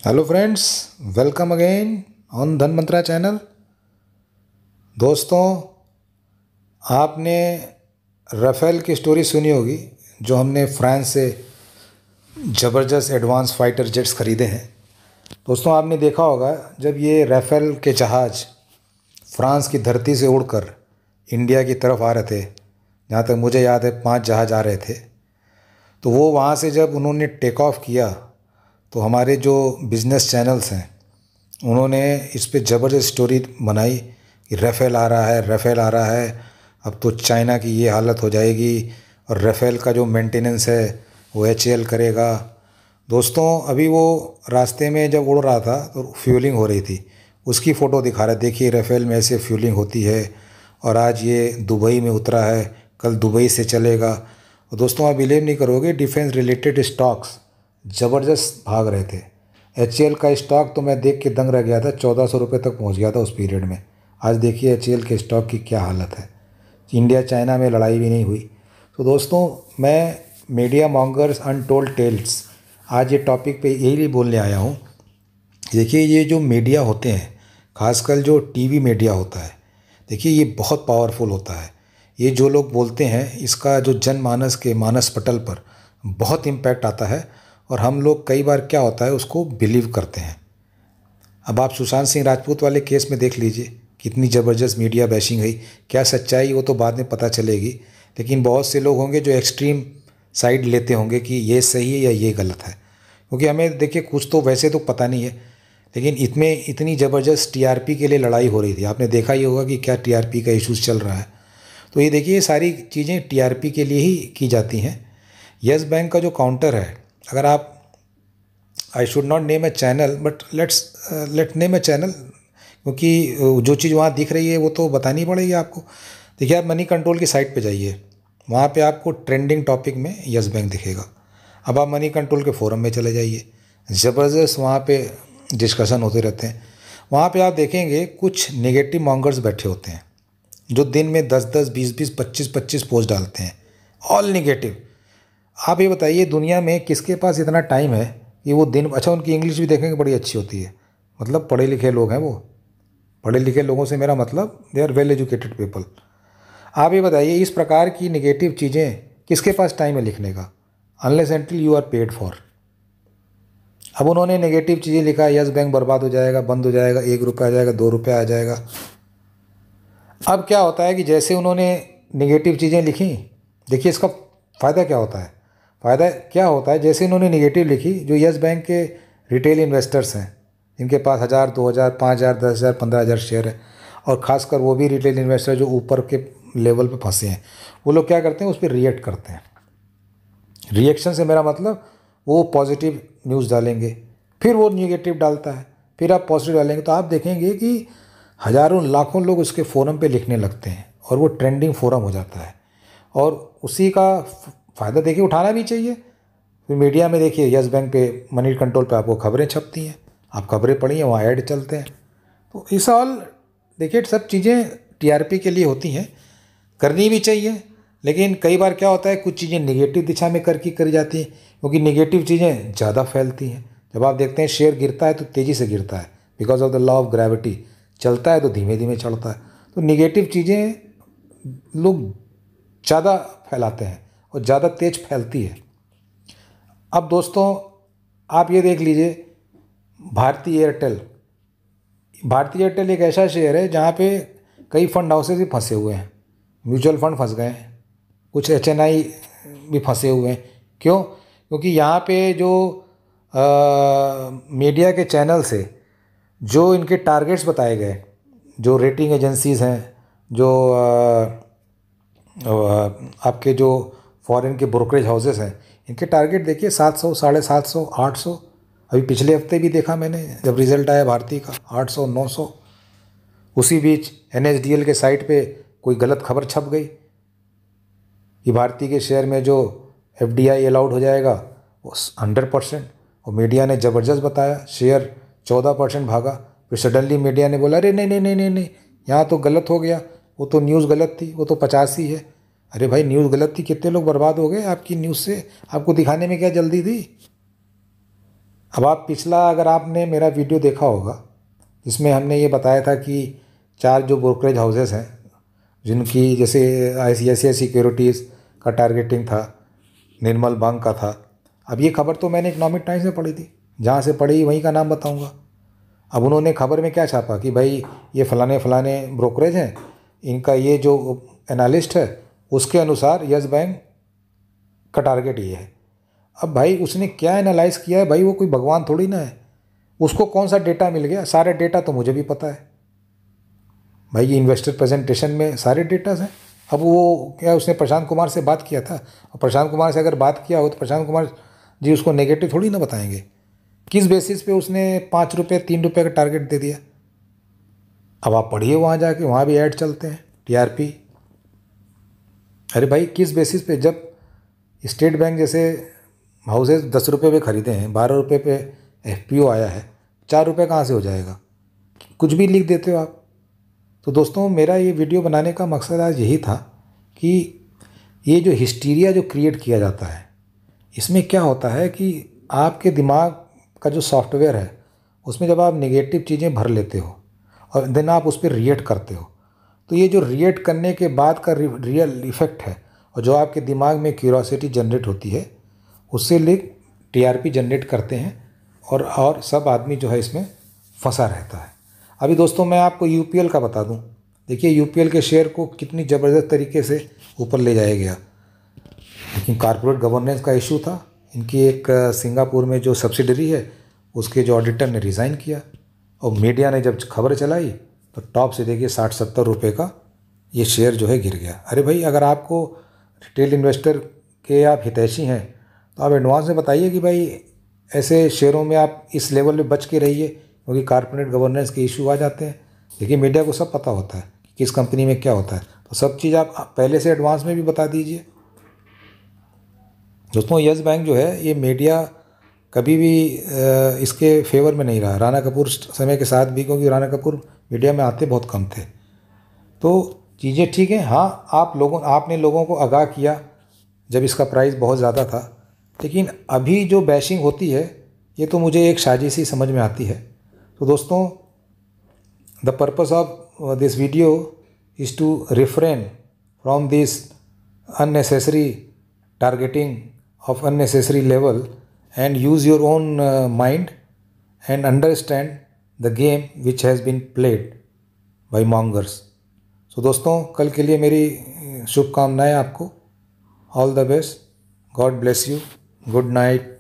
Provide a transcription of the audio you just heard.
Hello friends, welcome again on धन मंत्रा channel. दोस्तों, आपने राफेल की स्टोरी सुनी होगी, जो हमने फ्रांस से ज़बरदस्त एडवांस फाइटर जेट्स ख़रीदे हैं। दोस्तों, आपने देखा होगा जब ये राफेल के जहाज़ फ्रांस की धरती से उड़कर इंडिया की तरफ आ रहे थे, जहाँ तक मुझे याद है 5 जहाज़ आ रहे थे, तो वो वहाँ से जब उन्होंने टेक ऑफ किया तो हमारे जो बिज़नेस चैनल्स हैं उन्होंने इस पे ज़बरदस्त स्टोरी बनाई कि राफेल आ रहा है, राफेल आ रहा है, अब तो चाइना की ये हालत हो जाएगी और राफेल का जो मेंटेनेंस है वो HAL करेगा। दोस्तों, अभी वो रास्ते में जब उड़ रहा था तो फ्यूलिंग हो रही थी, उसकी फ़ोटो दिखा रहे, देखिए राफेल में ऐसे फ्यूलिंग होती है और आज ये दुबई में उतरा है, कल दुबई से चलेगा। और दोस्तों, आप बिलीव नहीं करोगे, डिफेंस रिलेटेड स्टॉक्स ज़बरदस्त भाग रहे थे। HAL का स्टॉक तो मैं देख के दंग रह गया था, 1400 रुपये तक पहुंच गया था उस पीरियड में। आज देखिए HAL के स्टॉक की क्या हालत है। इंडिया चाइना में लड़ाई भी नहीं हुई। तो दोस्तों, मैं मीडिया मॉन्गर्स अनटोल्ड टेल्स आज ये टॉपिक पे यही बोलने आया हूँ। देखिए, ये जो मीडिया होते हैं, खासकर जो टीवी मीडिया होता है, देखिए ये बहुत पावरफुल होता है। ये जो लोग बोलते हैं, इसका जो जनमानस के मानस पटल पर बहुत इम्पैक्ट आता है और हम लोग कई बार क्या होता है उसको बिलीव करते हैं। अब आप सुशांत सिंह राजपूत वाले केस में देख लीजिए, कितनी ज़बरदस्त मीडिया बैशिंग हुई। क्या सच्चाई वो तो बाद में पता चलेगी, लेकिन बहुत से लोग होंगे जो एक्सट्रीम साइड लेते होंगे कि ये सही है या ये गलत है। क्योंकि हमें देखिए कुछ तो वैसे तो पता नहीं है, लेकिन इसमें इतनी ज़बरदस्त TRP के लिए लड़ाई हो रही थी। आपने देखा ही होगा कि क्या TRP का इशूज़ चल रहा है। तो ये देखिए, ये सारी चीज़ें TRP के लिए ही की जाती हैं। यस बैंक का जो काउंटर है, अगर आप, I should not name A channel but let name A channel, क्योंकि जो चीज़ वहाँ दिख रही है वो तो बतानी पड़ेगी आपको। देखिए, आप मनी कंट्रोल की साइट पे जाइए, वहाँ पे आपको ट्रेंडिंग टॉपिक में यस बैंक दिखेगा। अब आप मनी कंट्रोल के फोरम में चले जाइए, ज़बरदस्त वहाँ पे डिस्कशन होते रहते हैं। वहाँ पे आप देखेंगे कुछ नेगेटिव मॉन्गर्स बैठे होते हैं जो दिन में 10-10, 20-20, 25-25 पोस्ट डालते हैं, ऑल नेगेटिव। आप ये बताइए, दुनिया में किसके पास इतना टाइम है कि वो दिन, अच्छा उनकी इंग्लिश भी देखेंगे बड़ी अच्छी होती है, मतलब पढ़े लिखे लोग हैं वो। पढ़े लिखे लोगों से मेरा मतलब they are well educated people. आप ये बताइए, इस प्रकार की नेगेटिव चीज़ें किसके पास टाइम है लिखने का, unless until you are paid for. अब उन्होंने नेगेटिव चीज़ें लिखा, यस बैंक बर्बाद हो जाएगा, बंद हो जाएगा, 1 रुपये आ जाएगा, 2 रुपये आ जाएगा। अब क्या होता है कि जैसे उन्होंने नेगेटिव चीज़ें लिखी, देखिए इसका फ़ायदा क्या होता है। फ़ायदा क्या होता है, जैसे इन्होंने नेगेटिव लिखी, जो यस बैंक के रिटेल इन्वेस्टर्स हैं, इनके पास 1000, 2000, 5000, 10,000, 15,000 शेयर है, और ख़ासकर वो भी रिटेल इन्वेस्टर जो ऊपर के लेवल पे फंसे हैं, वो लोग क्या करते हैं, उस पर रिएक्ट करते हैं। रिएक्शन से मेरा मतलब वो पॉजिटिव न्यूज़ डालेंगे, फिर वो नेगेटिव डालता है, फिर आप पॉजिटिव डालेंगे, तो आप देखेंगे कि हज़ारों लाखों लोग उसके फोरम पे लिखने लगते हैं और वो ट्रेंडिंग फोरम हो जाता है। और उसी का फ़ायदा देखिए उठाना भी चाहिए। फिर मीडिया में देखिए, यस बैंक पे, मनी कंट्रोल पे आपको खबरें छपती हैं, आप खबरें पढ़िए, वहाँ ऐड चलते हैं। तो इस ऑल देखिए, सब चीज़ें TRP के लिए होती हैं, करनी भी चाहिए। लेकिन कई बार क्या होता है, कुछ चीज़ें निगेटिव दिशा में करी जाती हैं, क्योंकि निगेटिव चीज़ें ज़्यादा फैलती हैं। जब आप देखते हैं शेयर गिरता है तो तेज़ी से गिरता है, because of the law of gravity. चलता है तो धीमे धीमे चढ़ता है। तो निगेटिव चीज़ें लोग ज़्यादा फैलाते हैं और ज़्यादा तेज फैलती है। अब दोस्तों, आप ये देख लीजिए, भारती एयरटेल। भारती एयरटेल एक ऐसा शेयर है जहाँ पे कई फंड हाउसेज भी फंसे हुए हैं, म्यूचुअल फंड फंस गए हैं, कुछ HNI भी फंसे हुए हैं। क्यों? क्योंकि यहाँ पे जो मीडिया के चैनल से जो इनके टारगेट्स बताए गए, जो रेटिंग एजेंसीज़ हैं, जो आपके जो फॉरेन के ब्रोकरेज हाउसेस हैं, इनके टारगेट देखिए 700, 750, 800। अभी पिछले हफ्ते भी देखा मैंने, जब रिज़ल्ट आया भारती का, 800, 900। उसी बीच NSDL के साइट पे कोई गलत खबर छप गई कि भारती के शेयर में जो FDI अलाउड हो जाएगा वो 100%, और मीडिया ने ज़बरदस्त बताया, शेयर 14% भागा। फिर सडनली मीडिया ने बोला, अरे नहीं नहीं नहीं नहीं नहीं, यहाँ तो गलत हो गया, वो तो न्यूज़ गलत थी, वो तो 50 ही है। अरे भाई न्यूज़ गलत थी, कितने लोग बर्बाद हो गए आपकी न्यूज़ से, आपको दिखाने में क्या जल्दी थी। अब आप पिछला अगर आपने मेरा वीडियो देखा होगा, जिसमें हमने ये बताया था कि 4 जो ब्रोकरेज हाउसेस हैं जिनकी जैसे ICICI सिक्योरिटीज़ का टारगेटिंग था, निर्मल बैंक का था। अब ये खबर तो मैंने इकोनॉमिक टाइम्स में पढ़ी थी, जहाँ से पढ़ी वहीं का नाम बताऊँगा। अब उन्होंने खबर में क्या छापा कि भाई ये फलाने फलाने ब्रोकरेज हैं, इनका ये जो एनालिस्ट है उसके अनुसार यस बैंक का टारगेट ये है। अब भाई उसने क्या एनालाइज किया है, भाई वो कोई भगवान थोड़ी ना है, उसको कौन सा डेटा मिल गया, सारे डेटा तो मुझे भी पता है भाई, ये इन्वेस्टर प्रेजेंटेशन में सारे डेटाज हैं। अब वो क्या उसने प्रशांत कुमार से बात किया था, और प्रशांत कुमार से अगर बात किया हो तो प्रशांत कुमार जी उसको नेगेटिव थोड़ी ना बताएंगे। किस बेसिस पे उसने 5 रुपये 3 रुपये का टारगेट दे दिया। अब आप पढ़िए वहाँ जाके, वहाँ भी ऐड चलते हैं TRP। अरे भाई किस बेसिस पे, जब स्टेट बैंक जैसे हाउसेज 10 रुपये पे ख़रीदे हैं, 12 रुपये पे FPO आया है, 4 रुपये कहाँ से हो जाएगा, कुछ भी लिख देते हो आप। तो दोस्तों मेरा ये वीडियो बनाने का मकसद आज यही था कि ये जो हिस्टीरिया जो क्रिएट किया जाता है, इसमें क्या होता है कि आपके दिमाग का जो सॉफ्टवेयर है उसमें जब आप नेगेटिव चीज़ें भर लेते हो और देन आप उस पर रिएक्ट करते हो, तो ये जो रिएक्ट करने के बाद का रियल इफ़ेक्ट है और जो आपके दिमाग में क्यूरोसिटी जनरेट होती है, उससे लोग TRP जनरेट करते हैं और सब आदमी जो है इसमें फंसा रहता है। अभी दोस्तों मैं आपको UPL का बता दूं। देखिए UPL के शेयर को कितनी ज़बरदस्त तरीके से ऊपर ले जाया गया, लेकिन कॉर्पोरेट गवर्नेंस का इशू था। इनकी एक सिंगापुर में जो सब्सिडरी है उसके जो ऑडिटर ने रिज़ाइन किया, और मीडिया ने जब खबर चलाई तो टॉप से देखिए 60-70 रुपये का ये शेयर जो है गिर गया। अरे भाई अगर आपको रिटेल इन्वेस्टर के आप हितैषी हैं तो आप एडवांस में बताइए कि भाई ऐसे शेयरों में आप इस लेवल पे बच के रहिए, क्योंकि कॉर्पोरेट गवर्नेंस के इशू आ जाते हैं। देखिए मीडिया को सब पता होता है कि किस कंपनी में क्या होता है, तो सब चीज़ आप पहले से एडवांस में भी बता दीजिए। दोस्तों यस बैंक जो है ये मीडिया कभी भी इसके फेवर में नहीं रहा, राणा कपूर समय के साथ भी, क्योंकि राणा कपूर मीडिया में आते बहुत कम थे। तो चीज़ें ठीक है, हाँ आपने लोगों को आगाह किया जब इसका प्राइस बहुत ज़्यादा था, लेकिन अभी जो बैशिंग होती है ये तो मुझे एक साजिश ही समझ में आती है। तो दोस्तों the purpose of this video is to refrain from this unnecessary targeting of unnecessary level and use your own mind and understand the game which has been played by mongers. So दोस्तों कल के लिए मेरी शुभकामनाएं आपको। All the best, God bless you, good night.